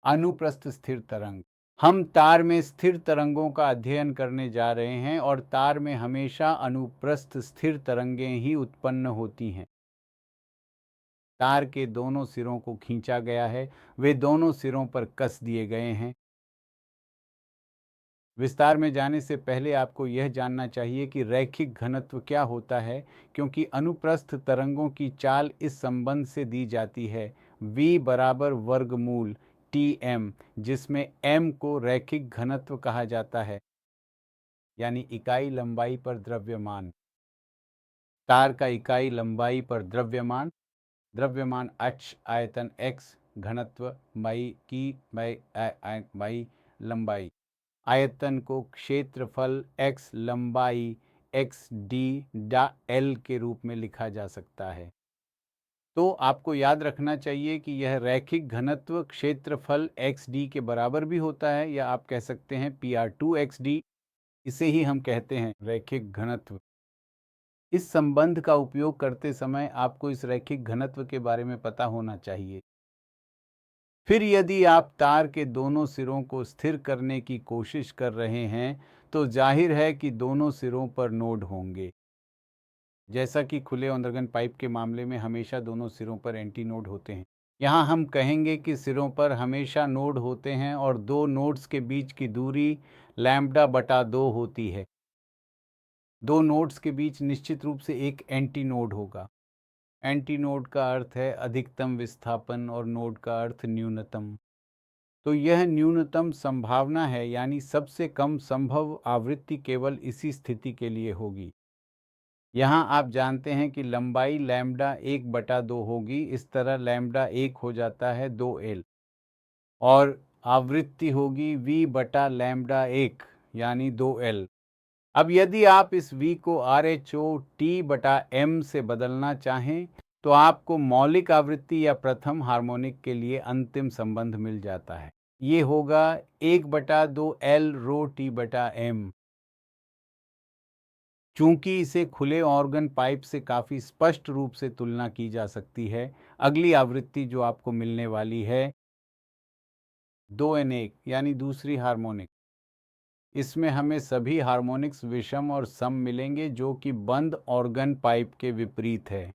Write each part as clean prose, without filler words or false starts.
अनुप्रस्थ स्थिर तरंग। हम तार में स्थिर तरंगों का अध्ययन करने जा रहे हैं और तार में हमेशा अनुप्रस्थ स्थिर तरंगें ही उत्पन्न होती हैं। तार के दोनों सिरों को खींचा गया है, वे दोनों सिरों पर कस दिए गए हैं। विस्तार में जाने से पहले आपको यह जानना चाहिए कि रैखिक घनत्व क्या होता है, क्योंकि अनुप्रस्थ तरंगों की चाल इस संबंध से दी जाती है, v बराबर वर्गमूल Tm, जिसमें m को रैखिक घनत्व कहा जाता है, यानी इकाई लंबाई पर द्रव्यमान। तार का इकाई लंबाई पर द्रव्यमान h आयतन x, घनत्व मई लंबाई, आयतन को क्षेत्रफल x लंबाई x d डा l के रूप में लिखा जा सकता है। तो आपको याद रखना चाहिए कि यह रैखिक घनत्व क्षेत्रफल x d के बराबर भी होता है, या आप कह सकते हैं PR2XD। इसे ही हम कहते हैं रैखिक घनत्व। इस संबंध का उपयोग करते समय आपको इस रैखिक घनत्व के बारे में पता होना चाहिए। फिर यदि आप तार के दोनों सिरों को स्थिर करने की कोशिश कर रहे हैं, तो जाहिर है कि दोनों सिरों पर नोड होंगे। जैसा कि खुले अंडरगन पाइप के मामले में हमेशा दोनों सिरों पर एंटी नोड होते हैं, यहाँ हम कहेंगे कि सिरों पर हमेशा नोड होते हैं और दो नोड्स के बीच की दूरी λ/2 होती है। दो नोड्स के बीच निश्चित रूप से एक एंटी नोड होगा। एंटी नोड का अर्थ है अधिकतम विस्थापन और नोड का अर्थ न्यूनतम। तो यह न्यूनतम संभावना है, यानी सबसे कम संभव आवृत्ति केवल इसी स्थिति के लिए होगी। यहाँ आप जानते हैं कि लंबाई λ1/2 होगी, इस तरह λ1 हो जाता है 2L, और आवृत्ति होगी v/λ1 यानी 2L। अब यदि आप इस v को RHOT/m से बदलना चाहें, तो आपको मौलिक आवृत्ति या प्रथम हार्मोनिक के लिए अंतिम संबंध मिल जाता है। ये होगा 1/2L ρT/m। चूंकि इसे खुले ऑर्गन पाइप से काफ़ी स्पष्ट रूप से तुलना की जा सकती है, अगली आवृत्ति जो आपको मिलने वाली है 2N1 यानी दूसरी हार्मोनिक। इसमें हमें सभी हार्मोनिक्स विषम और सम मिलेंगे, जो कि बंद ऑर्गन पाइप के विपरीत है।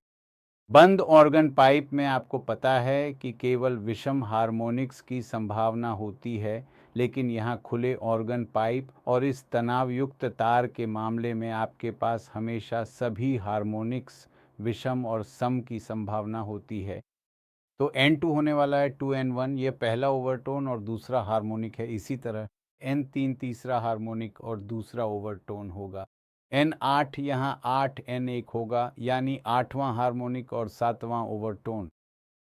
बंद ऑर्गन पाइप में आपको पता है कि केवल विषम हार्मोनिक्स की संभावना होती है, लेकिन यहाँ खुले ऑर्गन पाइप और इस तनावयुक्त तार के मामले में आपके पास हमेशा सभी हार्मोनिक्स विषम और सम की संभावना होती है। तो N2 होने वाला है 2N1, ये पहला ओवरटोन और दूसरा हार्मोनिक है। इसी तरह N3 तीसरा हार्मोनिक और दूसरा ओवरटोन होगा। N8 यहाँ 8N1 होगा, यानी 8वां हार्मोनिक और 7वां ओवरटोन।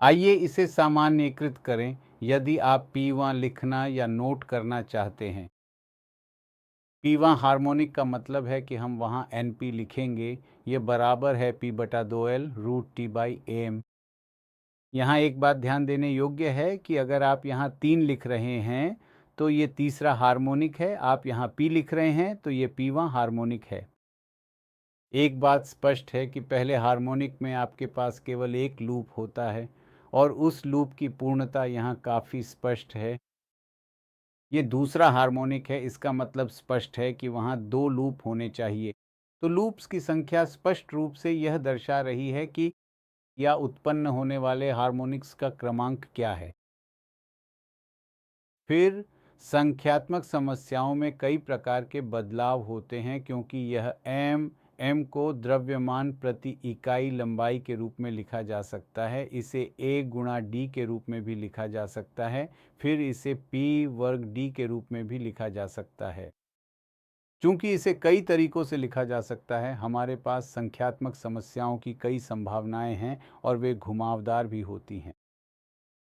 आइए इसे सामान्यीकृत करें यदि आप P1 लिखना या नोट करना चाहते हैं। P1 हार्मोनिक का मतलब है कि हम वहाँ NP लिखेंगे, ये बराबर है P/2L √T/am। यहाँ एक बात ध्यान देने योग्य है कि अगर आप यहाँ 3 लिख रहे हैं तो ये तीसरा हार्मोनिक है, आप यहाँ P लिख रहे हैं तो ये P1 हार्मोनिक है। एक बात स्पष्ट है कि पहले हार्मोनिक में आपके पास केवल एक लूप होता है और उस लूप की पूर्णता यहाँ काफ़ी स्पष्ट है। ये दूसरा हार्मोनिक है, इसका मतलब स्पष्ट है कि वहाँ 2 लूप होने चाहिए। तो लूप्स की संख्या स्पष्ट रूप से यह दर्शा रही है कि या उत्पन्न होने वाले हार्मोनिक्स का क्रमांक क्या है। फिर संख्यात्मक समस्याओं में कई प्रकार के बदलाव होते हैं, क्योंकि यह m को द्रव्यमान प्रति इकाई लंबाई के रूप में लिखा जा सकता है, इसे a गुणा d के रूप में भी लिखा जा सकता है, फिर इसे p वर्ग d के रूप में भी लिखा जा सकता है। चूंकि इसे कई तरीकों से लिखा जा सकता है, हमारे पास संख्यात्मक समस्याओं की कई संभावनाएं हैं और वे घुमावदार भी होती हैं।